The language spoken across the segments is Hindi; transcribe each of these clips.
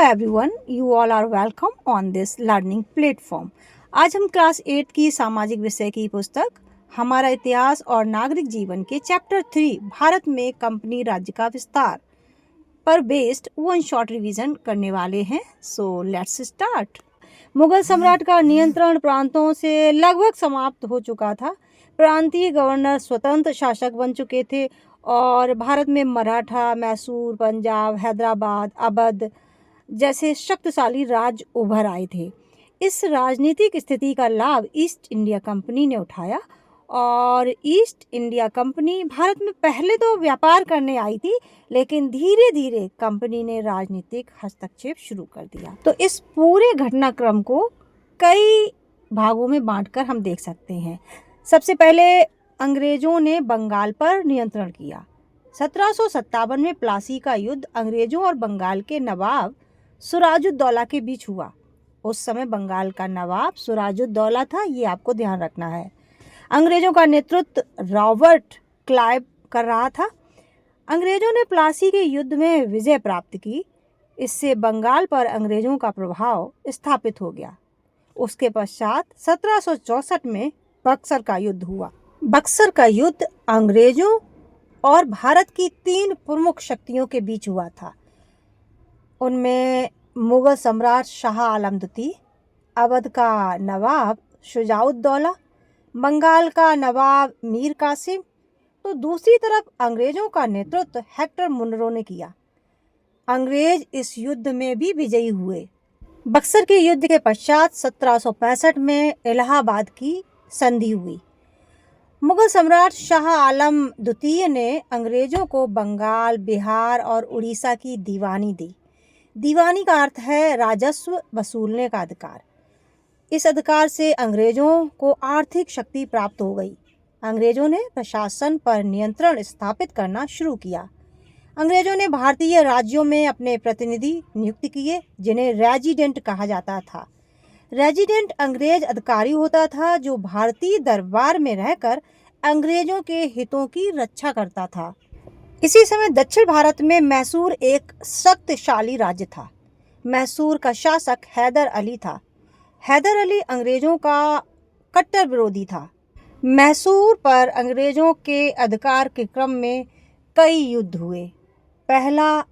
everyone, you all are welcome on this learning platform. आज हम क्लास 8 की सामाजिक विषय की पुस्तक हमारा इतिहास और नागरिक जीवन के चैप्टर 3 भारत में कंपनी राज्य का विस्तार पर बेस्ड वन शॉर्ट रिवीजन करने वाले हैं. So let's start. मुगल सम्राट का नियंत्रण प्रांतों से लगभग समाप्त हो चुका था. प्रांतीय गवर्नर स्वतंत्र शासक बन चुके थे और भारत में मराठा, मैसूर, पंजाब, हैदराबाद, अवध जैसे शक्तिशाली राज्य उभर आए थे. इस राजनीतिक स्थिति का लाभ ईस्ट इंडिया कंपनी ने उठाया और ईस्ट इंडिया कंपनी भारत में पहले तो व्यापार करने आई थी, लेकिन धीरे धीरे कंपनी ने राजनीतिक हस्तक्षेप शुरू कर दिया. तो इस पूरे घटनाक्रम को कई भागों में बांटकर हम देख सकते हैं. सबसे पहले अंग्रेजों ने बंगाल पर नियंत्रण किया. 1757 में प्लासी का युद्ध अंग्रेजों और बंगाल के नवाब सिराजुद्दौला के बीच हुआ. उस समय बंगाल का नवाब सिराजुद्दौला था, ये आपको ध्यान रखना है. अंग्रेजों का नेतृत्व रॉबर्ट क्लाइव कर रहा था. अंग्रेजों ने प्लासी के युद्ध में विजय प्राप्त की. इससे बंगाल पर अंग्रेजों का प्रभाव स्थापित हो गया. उसके पश्चात 1764 में बक्सर का युद्ध हुआ. बक्सर का युद्ध अंग्रेजों और भारत की 3 प्रमुख शक्तियों के बीच हुआ था. उनमें मुगल सम्राट शाह आलम द्वितीय, अवध का नवाब शुजाउद्दौला, बंगाल का नवाब मीर कासिम. तो दूसरी तरफ अंग्रेजों का नेतृत्व हेक्टर मुनरो ने किया. अंग्रेज इस युद्ध में भी विजयी हुए. बक्सर के युद्ध के पश्चात 1765 में इलाहाबाद की संधि हुई. मुगल सम्राट शाह आलम द्वितीय ने अंग्रेजों को बंगाल, बिहार और उड़ीसा की दीवानी दी. दीवानी का अर्थ है राजस्व वसूलने का अधिकार. इस अधिकार से अंग्रेजों को आर्थिक शक्ति प्राप्त हो गई. अंग्रेजों ने प्रशासन पर नियंत्रण स्थापित करना शुरू किया. अंग्रेजों ने भारतीय राज्यों में अपने प्रतिनिधि नियुक्त किए, जिन्हें रेजिडेंट कहा जाता था. रेजिडेंट अंग्रेज अधिकारी होता था जो भारतीय दरबार में रहकर अंग्रेजों के हितों की रक्षा करता था. इसी समय दक्षिण भारत में मैसूर एक शक्तिशाली राज्य था. मैसूर का शासक हैदर अली था. हैदर अली अंग्रेजों का कट्टर विरोधी था. मैसूर पर अंग्रेजों के अधिकार के क्रम में कई युद्ध हुए. पहला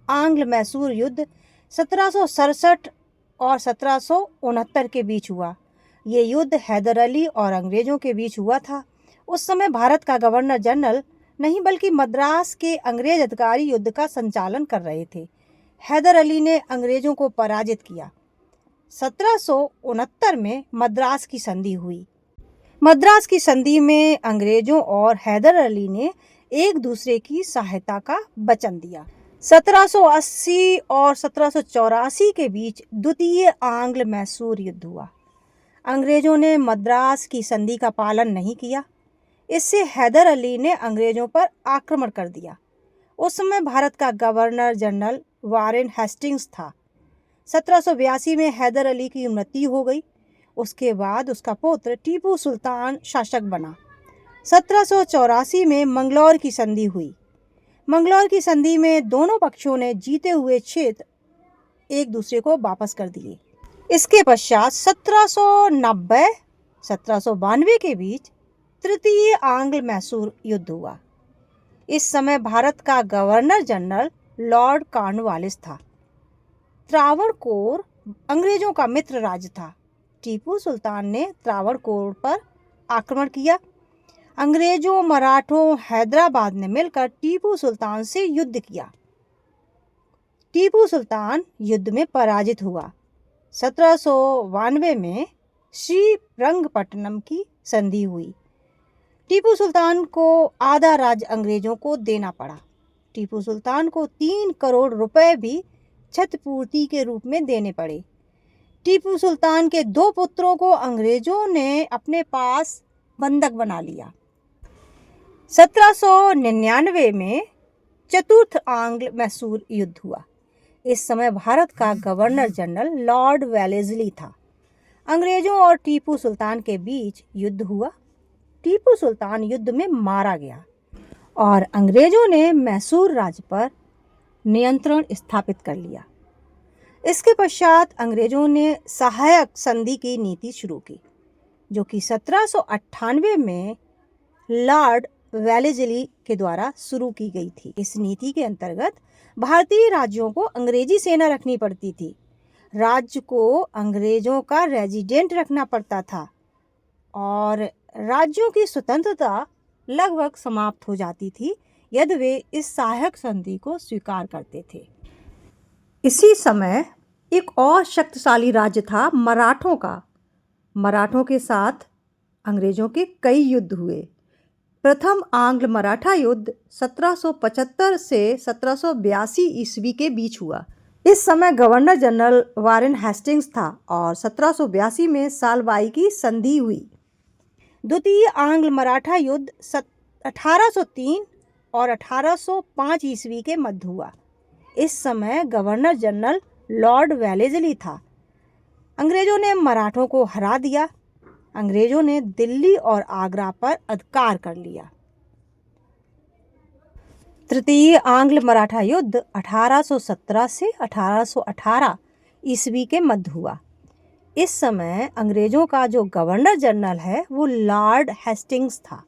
आंग्ल मैसूर युद्ध 1767 और 1769 के बीच हुआ. ये युद्ध हैदर अली और अंग्रेजों के बीच हुआ था. उस समय भारत का गवर्नर जनरल नहीं बल्कि मद्रास के अंग्रेज अधिकारी युद्ध का संचालन कर रहे थे. हैदर अली ने अंग्रेजों को पराजित किया. 1769 में मद्रास की संधि हुई. मद्रास की संधि में अंग्रेजों और हैदर अली ने एक दूसरे की सहायता का वचन दिया. 1780 और 1784 के बीच द्वितीय आंग्ल मैसूर युद्ध हुआ. अंग्रेजों ने मद्रास की संधि का पालन नहीं किया. इससे हैदर अली ने अंग्रेजों पर आक्रमण कर दिया. उस समय भारत का गवर्नर जनरल वारेन हेस्टिंग्स था. 1782 में हैदर अली की मृत्यु हो गई. उसके बाद उसका पुत्र टीपू सुल्तान शासक बना. 1784 में मंगलौर की संधि हुई. मंगलौर की संधि में दोनों पक्षों ने जीते हुए क्षेत्र एक दूसरे को वापस कर दिए. इसके पश्चात 1790-1792 के बीच तृतीय आंग्ल मैसूर युद्ध हुआ. इस समय भारत का गवर्नर जनरल लॉर्ड कॉर्नवालिस था. त्रावणकोर अंग्रेजों का मित्र राज्य था. टीपू सुल्तान ने त्रावणकोर पर आक्रमण किया. अंग्रेजों, मराठों, हैदराबाद ने मिलकर टीपू सुल्तान से युद्ध किया. टीपू सुल्तान युद्ध में पराजित हुआ. 1792 में श्रीरंगपट्टनम की संधि हुई. टीपू सुल्तान को आधा राज्य अंग्रेजों को देना पड़ा. टीपू सुल्तान को 3 करोड़ रुपए भी क्षतिपूर्ति के रूप में देने पड़े. टीपू सुल्तान के 2 पुत्रों को अंग्रेजों ने अपने पास बंधक बना लिया. 1799 में चतुर्थ आंग्ल मैसूर युद्ध हुआ. इस समय भारत का गवर्नर जनरल लॉर्ड वेलेस्ली था. अंग्रेजों और टीपू सुल्तान के बीच युद्ध हुआ. टीपू सुल्तान युद्ध में मारा गया और अंग्रेजों ने मैसूर राज्य पर नियंत्रण स्थापित कर लिया. इसके पश्चात अंग्रेजों ने सहायक संधि की नीति शुरू की, जो कि 1798 में लॉर्ड वेलेस्ली के द्वारा शुरू की गई थी। इस नीति के अंतर्गत भारतीय राज्यों को अंग्रेजी सेना रखनी पड़ती थी। राज्य को अंग्रेजों का रेजिडेंट रखना पड़ता था और राज्यों की स्वतंत्रता लगभग समाप्त हो जाती थी यदि वे इस सहायक संधि को स्वीकार करते थे। इसी समय एक और शक्तिशाली राज्य था मराठों का। मराठों के साथ अंग्रेजों के कई युद्ध हुए। प्रथम आंग्ल मराठा युद्ध 1775 से 1782 ईस्वी के बीच हुआ। इस समय गवर्नर जनरल वारेन हेस्टिंग्स था और 1782 में सालबाई की संधि हुई। द्वितीय आंग्ल मराठा युद्ध 1803 और 1805 ईस्वी के मध्य हुआ। इस समय गवर्नर जनरल लॉर्ड वेलेस्ली था। अंग्रेजों ने मराठों को हरा दिया। अंग्रेजों ने दिल्ली और आगरा पर अधिकार कर लिया। तृतीय आंग्ल मराठा युद्ध 1817 से 1818 ईस्वी के मध्य हुआ। इस समय अंग्रेजों का जो गवर्नर जनरल है वो लॉर्ड हेस्टिंग्स था।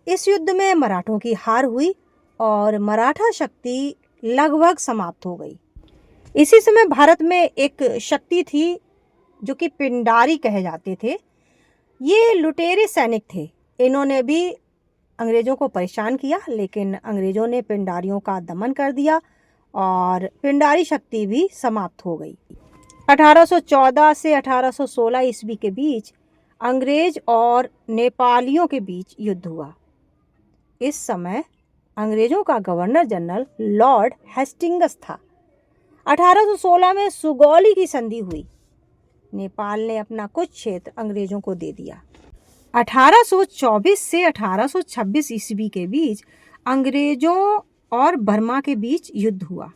इस युद्ध में मराठों की हार हुई और मराठा शक्ति लगभग समाप्त हो गई। इसी समय भारत में एक शक्ति थी जो कि पिंडारी कहे जाते थे। ये लुटेरे सैनिक थे। इन्होंने भी अंग्रेजों को परेशान किया, लेकिन अंग्रेजों ने पिंडारियों का दमन कर दिया और पिंडारी शक्ति भी समाप्त हो गई। 1814 से 1816 ईस्वी के बीच अंग्रेज और नेपालियों के बीच युद्ध हुआ। इस समय अंग्रेजों का गवर्नर जनरल लॉर्ड हेस्टिंग्स था। 1816 में सुगौली की संधि हुई। नेपाल ने अपना कुछ क्षेत्र अंग्रेजों को दे दिया। 1824 से 1826 ईस्वी के बीच अंग्रेजों और बर्मा के बीच युद्ध हुआ।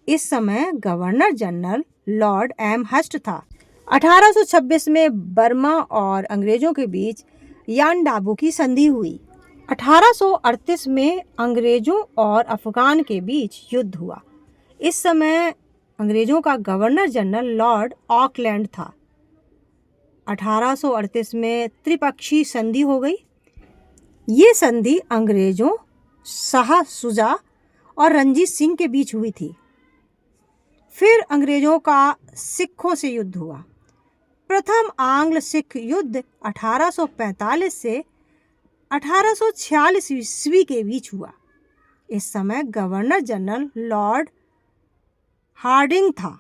इस समय गवर्नर जनरल लॉर्ड एम हस्ट था। 1826 में बर्मा और अंग्रेजों के बीच यानडाबू की संधि हुई। 1838 में अंग्रेजों और अफगान के बीच युद्ध हुआ। इस समय अंग्रेजों का गवर्नर जनरल लॉर्ड ऑकलैंड था। 1838 में त्रिपक्षीय संधि हो गई। ये संधि अंग्रेजों, शाह शुजा और रंजीत सिंह के बीच हुई थी। फिर अंग्रेजों का सिखों से युद्ध हुआ। प्रथम आंग्ल सिख युद्ध 1845 से 1846 ईस्वी के बीच हुआ। इस समय गवर्नर जनरल लॉर्ड हार्डिंग था।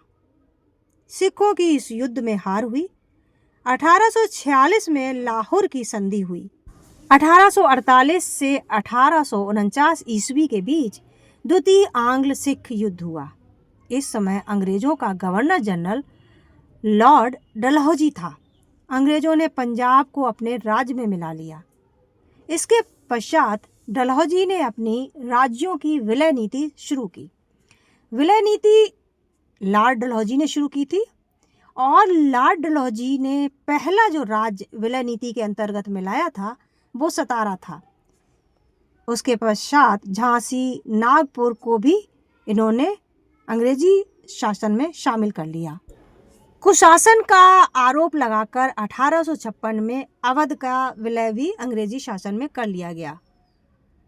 सिखों की इस युद्ध में हार हुई। 1846 में लाहौर की संधि हुई। 1848 से 1849 ईस्वी के बीच द्वितीय आंग्ल सिख युद्ध हुआ। इस समय अंग्रेजों का गवर्नर जनरल लॉर्ड डलहौजी था। अंग्रेजों ने पंजाब को अपने राज्य में मिला लिया। इसके पश्चात डलहौजी ने अपनी राज्यों की विलय नीति शुरू की। विलय नीति लॉर्ड डलहौजी ने शुरू की थी और लॉर्ड डलहौजी ने पहला जो राज्य विलय नीति के अंतर्गत मिलाया था वो सतारा था। उसके पश्चात झांसी, नागपुर को भी इन्होंने अंग्रेजी शासन में शामिल कर लिया। कुशासन का आरोप लगाकर 1856 में अवध का विलय भी अंग्रेजी शासन में कर लिया गया।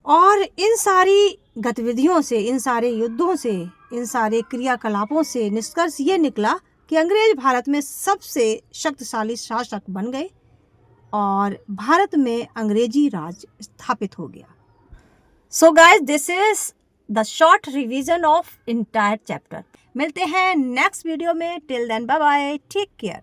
और इन सारी गतिविधियों से, इन सारे युद्धों से, इन सारे क्रियाकलापों से निष्कर्ष ये निकला कि अंग्रेज भारत में सबसे शक्तिशाली शासक बन गए और भारत में अंग्रेजी राज स्थापित हो गया। So guys, this is the short revision of entire chapter. मिलते हैं नेक्स्ट वीडियो में। Till then bye bye, take care.